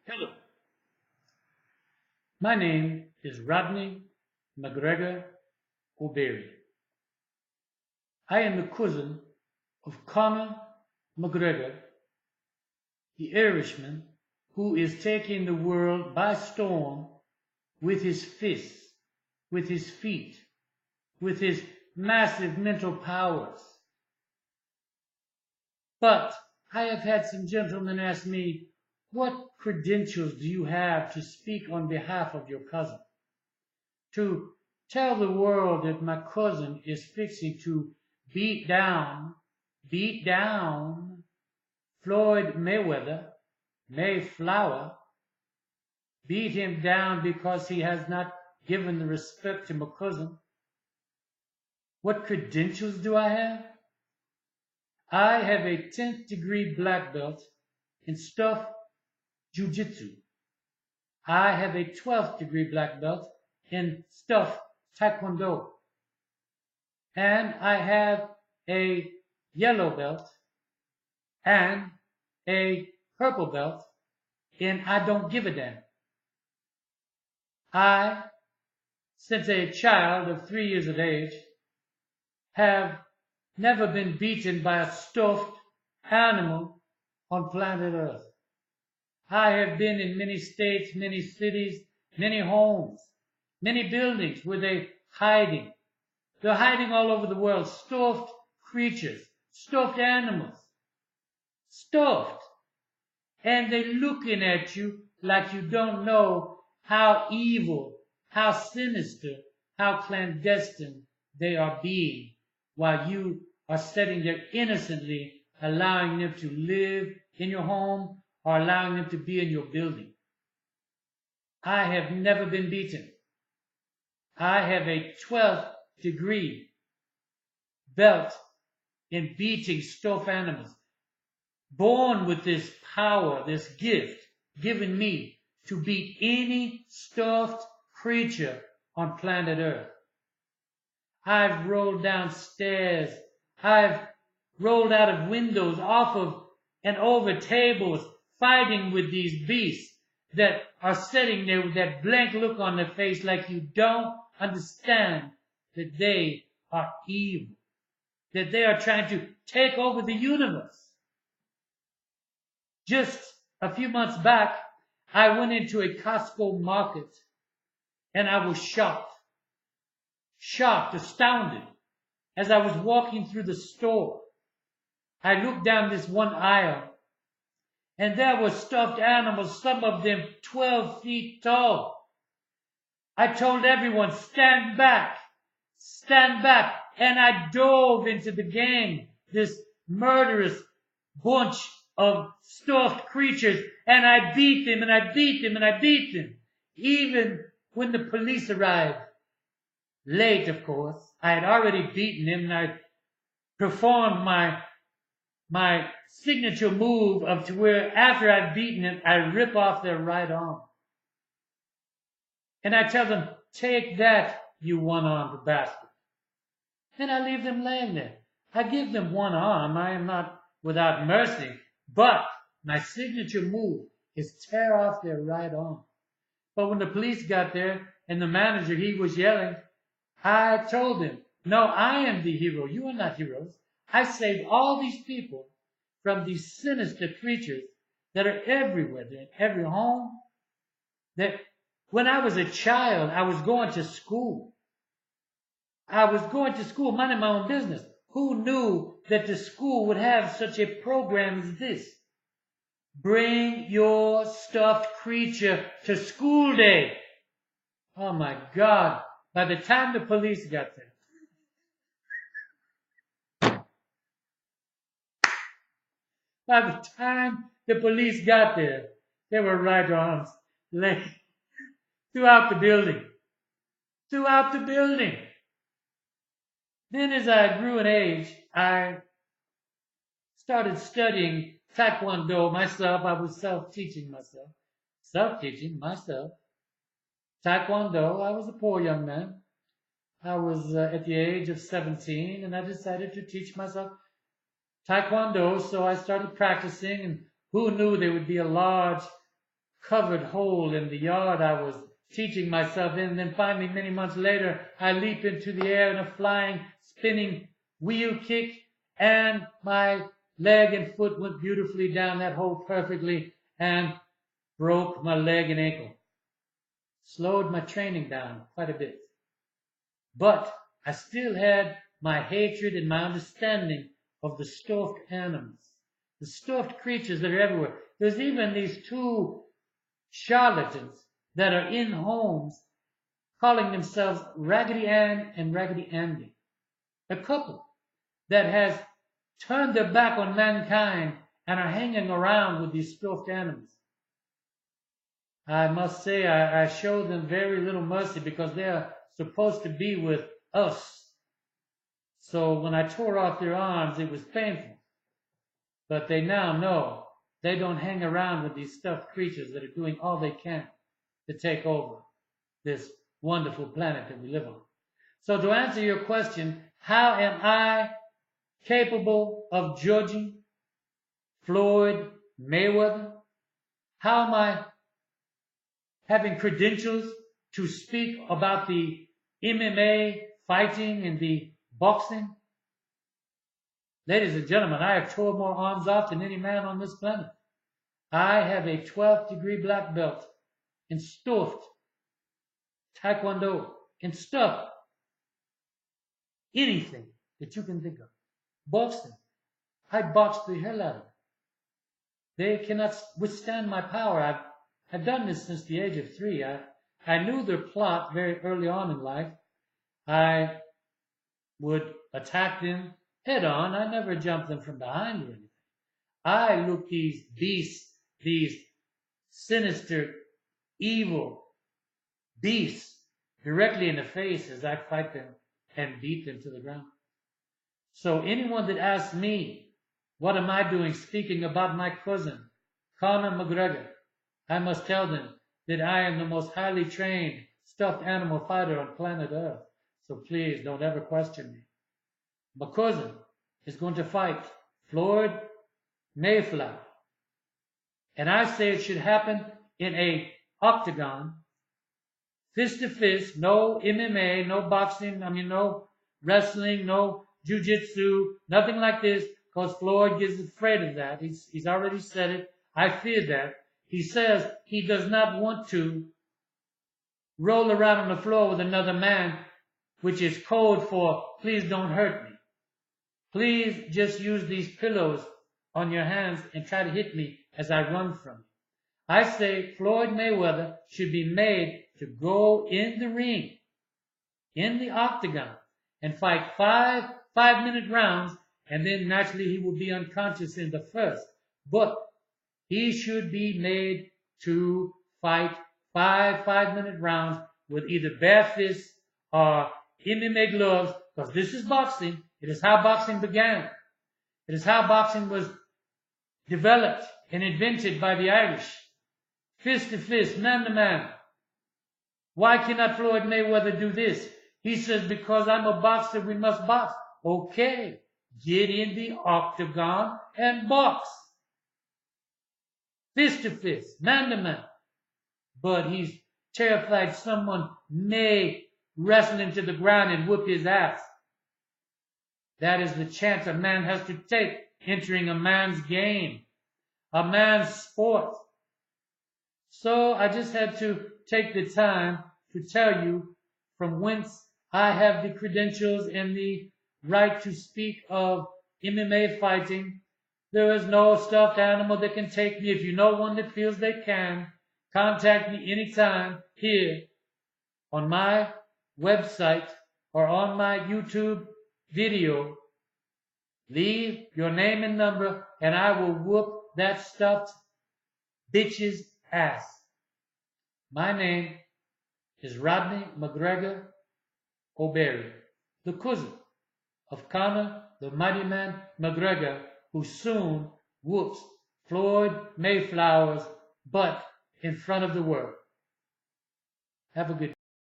Hello, my name is Rodney McGregor O'Berry. I am the cousin of Conor McGregor, the Irishman who is taking the world by storm with his fists, with his feet, with his massive mental powers. But I have had some gentlemen ask me, what credentials do you have to speak on behalf of your cousin? To tell the world that my cousin is fixing to beat down Floyd Mayflower, beat him down because he has not given the respect to my cousin. What credentials do I have? I have a 10th degree black belt in stuff jiu-jitsu. I have a 12th degree black belt in stuff taekwondo. And I have a yellow belt and a purple belt in I don't give a damn. I, since a child of 3 years of age, have never been beaten by a stuffed animal on planet Earth. I have been in many states, many cities, many homes, many buildings where they're hiding. They're hiding all over the world, stuffed creatures, stuffed animals, stuffed. And they're looking at you like you don't know how evil, how sinister, how clandestine they are being, while you are sitting there innocently allowing them to live in your home or allowing them to be in your building. I have never been beaten. I have a 12th degree belt in beating stuffed animals. Born with this power, this gift given me to beat any stuffed creature on planet Earth. I've rolled down stairs. I've rolled out of windows, off of and over tables, fighting with these beasts that are sitting there with that blank look on their face like you don't understand that they are evil, that they are trying to take over the universe. Just a few months back, I went into a Costco market and I was shocked, astounded. As I was walking through the store, I looked down this one aisle and there were stuffed animals, some of them 12 feet tall. I told everyone, stand back, and I dove into the gang, this murderous bunch of stuffed creatures, and I beat them, and I beat them, and I beat them. Even when the police arrived, late of course, I had already beaten them, and I performed my signature move of to where after I'd beaten them, I rip off their right arm. And I tell them, take that, you one-armed bastard. And I leave them laying there. I give them one arm. I am not without mercy. But my signature move is tear off their right arm. But when the police got there and the manager, he was yelling, I told him, no, I am the hero. You are not heroes. I saved all these people from these sinister creatures that are everywhere. They're in every home. That when I was a child, I was going to school. Minding my own business. Who knew that the school would have such a program as this? Bring your stuffed creature to school day. Oh my God. By the time the police got there, there were right arms laying throughout the building. Then as I grew in age, I started studying taekwondo myself. I was self-teaching myself. Taekwondo, I was a poor young man. I was at the age of 17 and I decided to teach myself Taekwondo, so I started practicing, and who knew there would be a large covered hole in the yard I was teaching myself in. And then finally, many months later, I leap into the air in a flying, spinning wheel kick, and my leg and foot went beautifully down that hole perfectly and broke my leg and ankle. Slowed my training down quite a bit. But I still had my hatred and my understanding of the stuffed animals, the stuffed creatures that are everywhere. There's even these two charlatans that are in homes calling themselves Raggedy Ann and Raggedy Andy. A couple that has turned their back on mankind and are hanging around with these stuffed animals. I must say I show them very little mercy because they are supposed to be with us. So when I tore off their arms, it was painful. But they now know they don't hang around with these stuffed creatures that are doing all they can to take over this wonderful planet that we live on. So to answer your question, how am I capable of judging Floyd Mayweather? How am I having credentials to speak about the MMA fighting and the boxing? Ladies and gentlemen, I have tore more arms off than any man on this planet. I have a 12th degree black belt in stuffed taekwondo, in stuffed anything that you can think of. Boxing, I boxed the hell out of them. They cannot withstand my power. I've done this since the age of 3. I knew their plot very early on in life. I would attack them head on. I never jumped them from behind or anything. I looked these beasts, these sinister, evil beasts directly in the face as I fight them and beat them to the ground. So anyone that asks me, what am I doing speaking about my cousin, Conor McGregor, I must tell them that I am the most highly trained stuffed animal fighter on planet Earth. So please don't ever question me. My cousin is going to fight Floyd Mayweather. And I say it should happen in a octagon, fist to fist, no MMA, no boxing, no wrestling, no jiu-jitsu, nothing like this, because Floyd gets afraid of that. He's already said it. I fear that. He says he does not want to roll around on the floor with another man, which is code for please don't hurt me. Please just use these pillows on your hands and try to hit me as I run from you. I say Floyd Mayweather should be made to go in the ring, in the octagon, and fight 5-minute rounds, and then naturally he will be unconscious in the first. But he should be made to fight 5-minute rounds with either bare fists or MMA gloves, because this is boxing. It is how boxing began. It is how boxing was developed and invented by the Irish. Fist to fist, man to man. Why cannot Floyd Mayweather do this? He says, because I'm a boxer, we must box. Okay, get in the octagon and box. Fist to fist, man to man. But he's terrified someone may wrestle him to the ground and whoop his ass. That is the chance a man has to take entering a man's game, a man's sport. So I just had to take the time to tell you from whence I have the credentials and the right to speak of MMA fighting. There is no stuffed animal that can take me. If you know one that feels they can, contact me anytime here on my website or on my YouTube video. Leave your name and number and I will whoop that stuffed bitch's ass. My name is Rodney McGregor O'Berry, the cousin of Conor the Mighty Man McGregor, who soon whoops Floyd Mayweather's butt in front of the world. Have a good day.